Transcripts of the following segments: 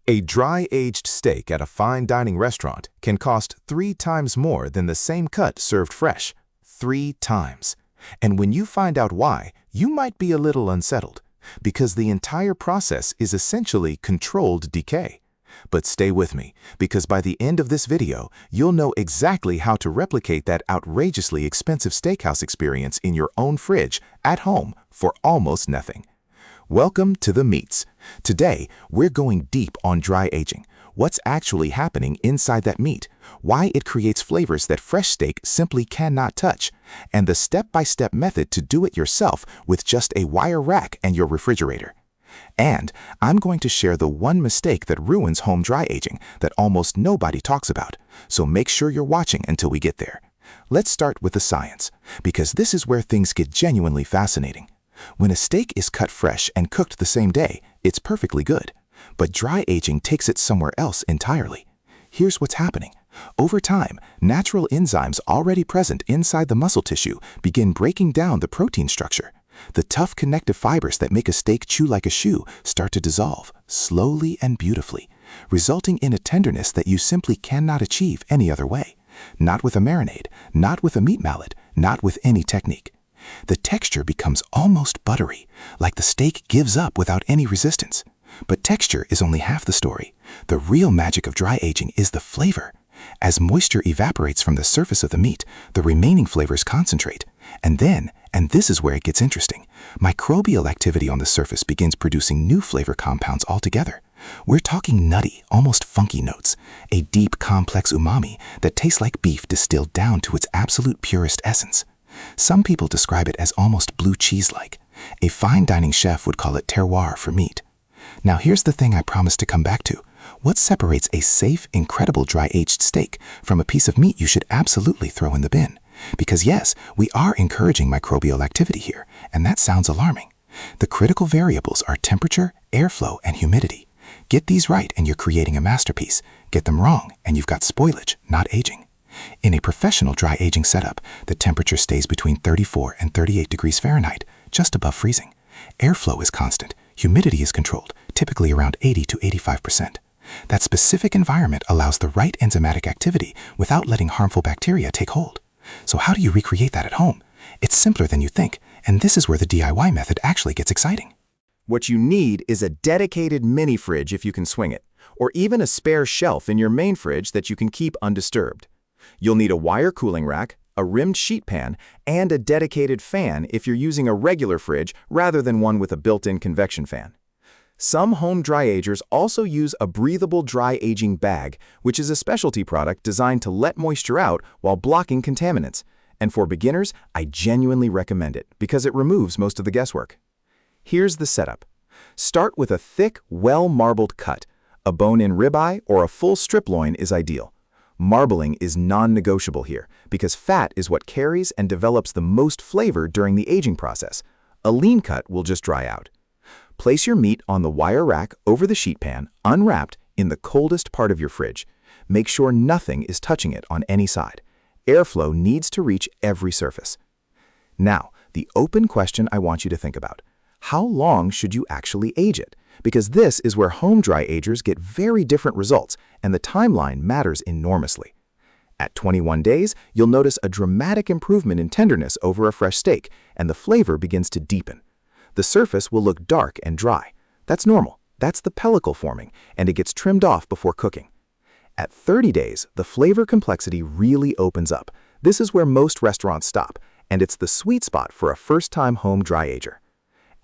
A dry-aged steak at a fine dining restaurant can cost 3 times more than the same cut served fresh. 3 times. And when you find out why, you might be a little unsettled, because the entire process is essentially controlled decay. But stay with me, because by the end of this video, you'll know exactly how to replicate that outrageously expensive steakhouse experience in your own fridge at home for almost nothing. Welcome to the Meatz. Today, we're going deep on dry aging, what's actually happening inside that meat, why it creates flavors that fresh steak simply cannot touch, and the step-by-step method to do it yourself with just a wire rack and your refrigerator. And I'm going to share the one mistake that ruins home dry aging that almost nobody talks about, so make sure you're watching until we get there. Let's start with the science, because this is where things get genuinely fascinating. When a steak is cut fresh and cooked the same day, it's perfectly good. But dry aging takes it somewhere else entirely. Here's what's happening. Over time, natural enzymes already present inside the muscle tissue begin breaking down the protein structure. The tough connective fibers that make a steak chew like a shoe start to dissolve, slowly and beautifully, resulting in a tenderness that you simply cannot achieve any other way. Not with a marinade, not with a meat mallet, not with any technique. The texture becomes almost buttery, like the steak gives up without any resistance. But texture is only half the story. The real magic of dry aging is the flavor. As moisture evaporates from the surface of the meat, the remaining flavors concentrate. And then, and this is where it gets interesting, microbial activity on the surface begins producing new flavor compounds altogether. We're talking nutty, almost funky notes, a deep, complex umami that tastes like beef distilled down to its absolute purest essence. Some people describe it as almost blue cheese-like. A fine dining chef would call it terroir for meat. Now here's the thing I promised to come back to. What separates a safe, incredible dry-aged steak from a piece of meat you should absolutely throw in the bin? Because yes, we are encouraging microbial activity here, and that sounds alarming. The critical variables are temperature, airflow, and humidity. Get these right and you're creating a masterpiece. Get them wrong and you've got spoilage, not aging. In a professional dry aging setup, the temperature stays between 34 and 38 degrees Fahrenheit, just above freezing. Airflow is constant, humidity is controlled, typically around 80 to 85%. That specific environment allows the right enzymatic activity without letting harmful bacteria take hold. So how do you recreate that at home? It's simpler than you think, and this is where the DIY method actually gets exciting. What you need is a dedicated mini fridge if you can swing it, or even a spare shelf in your main fridge that you can keep undisturbed. You'll need a wire cooling rack, a rimmed sheet pan, and a dedicated fan if you're using a regular fridge rather than one with a built-in convection fan. Some home dry agers also use a breathable dry aging bag, which is a specialty product designed to let moisture out while blocking contaminants. And for beginners, I genuinely recommend it because it removes most of the guesswork. Here's the setup. Start with a thick, well-marbled cut. A bone-in ribeye or a full strip loin is ideal. Marbling is non-negotiable here because fat is what carries and develops the most flavor during the aging process. A lean cut will just dry out. Place your meat on the wire rack over the sheet pan, unwrapped, in the coldest part of your fridge. Make sure nothing is touching it on any side. Airflow needs to reach every surface. Now, the open question I want you to think about. How long should you actually age it? Because this is where home dry agers get very different results, and the timeline matters enormously. At 21 days, you'll notice a dramatic improvement in tenderness over a fresh steak, and the flavor begins to deepen. The surface will look dark and dry. That's normal. That's the pellicle forming, and it gets trimmed off before cooking. At 30 days, the flavor complexity really opens up. This is where most restaurants stop, and it's the sweet spot for a first-time home dry ager.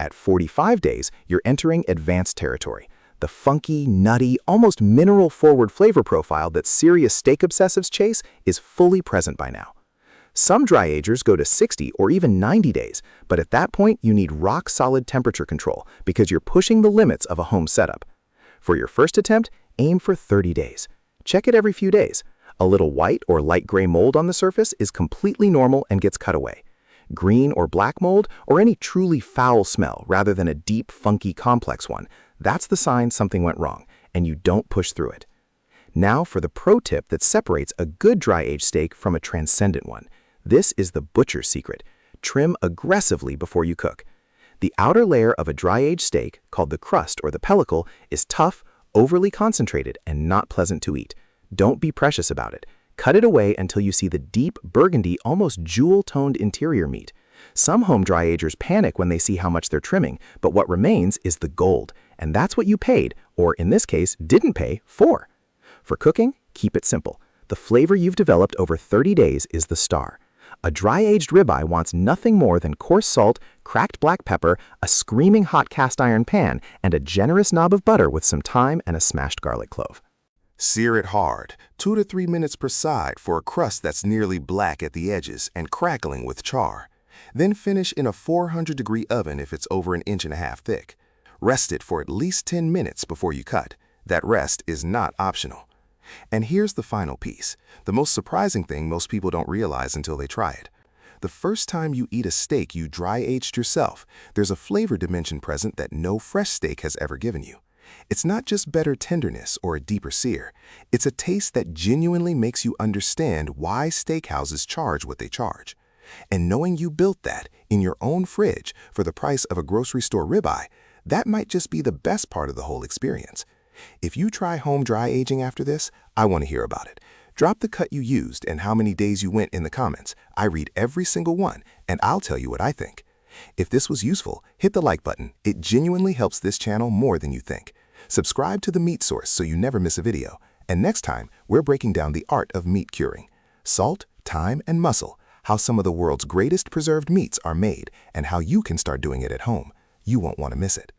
At 45 days, you're entering advanced territory. The funky, nutty, almost mineral-forward flavor profile that serious steak obsessives chase is fully present by now. Some dry agers go to 60 or even 90 days, but at that point you need rock-solid temperature control because you're pushing the limits of a home setup. For your first attempt, aim for 30 days. Check it every few days. A little white or light gray mold on the surface is completely normal and gets cut away. Green or black mold, or any truly foul smell rather than a deep, funky, complex one, that's the sign something went wrong, and you don't push through it. Now for the pro tip that separates a good dry-aged steak from a transcendent one. This is the butcher's secret. Trim aggressively before you cook. The outer layer of a dry-aged steak, called the crust or the pellicle, is tough, overly concentrated and not pleasant to eat. Don't be precious about it. Cut it away until you see the deep, burgundy, almost jewel-toned interior meat. Some home dry agers panic when they see how much they're trimming, but what remains is the gold, and that's what you paid, or in this case, didn't pay, for. For cooking, keep it simple. The flavor you've developed over 30 days is the star. A dry-aged ribeye wants nothing more than coarse salt, cracked black pepper, a screaming hot cast iron pan, and a generous knob of butter with some thyme and a smashed garlic clove. Sear it hard, 2 to 3 minutes per side for a crust that's nearly black at the edges and crackling with char. Then finish in a 400-degree oven if it's over 1.5 inches thick. Rest it for at least 10 minutes before you cut. That rest is not optional. And here's the final piece, the most surprising thing most people don't realize until they try it. The first time you eat a steak you dry-aged yourself, there's a flavor dimension present that no fresh steak has ever given you. It's not just better tenderness or a deeper sear. It's a taste that genuinely makes you understand why steakhouses charge what they charge. And knowing you built that in your own fridge for the price of a grocery store ribeye, that might just be the best part of the whole experience. If you try home dry aging after this, I want to hear about it. Drop the cut you used and how many days you went in the comments. I read every single one, and I'll tell you what I think. If this was useful, hit the like button. It genuinely helps this channel more than you think. Subscribe to the Meat Source so you never miss a video. And next time, we're breaking down the art of meat curing. Salt, thyme, and mussel, how some of the world's greatest preserved meats are made, and how you can start doing it at home. You won't want to miss it.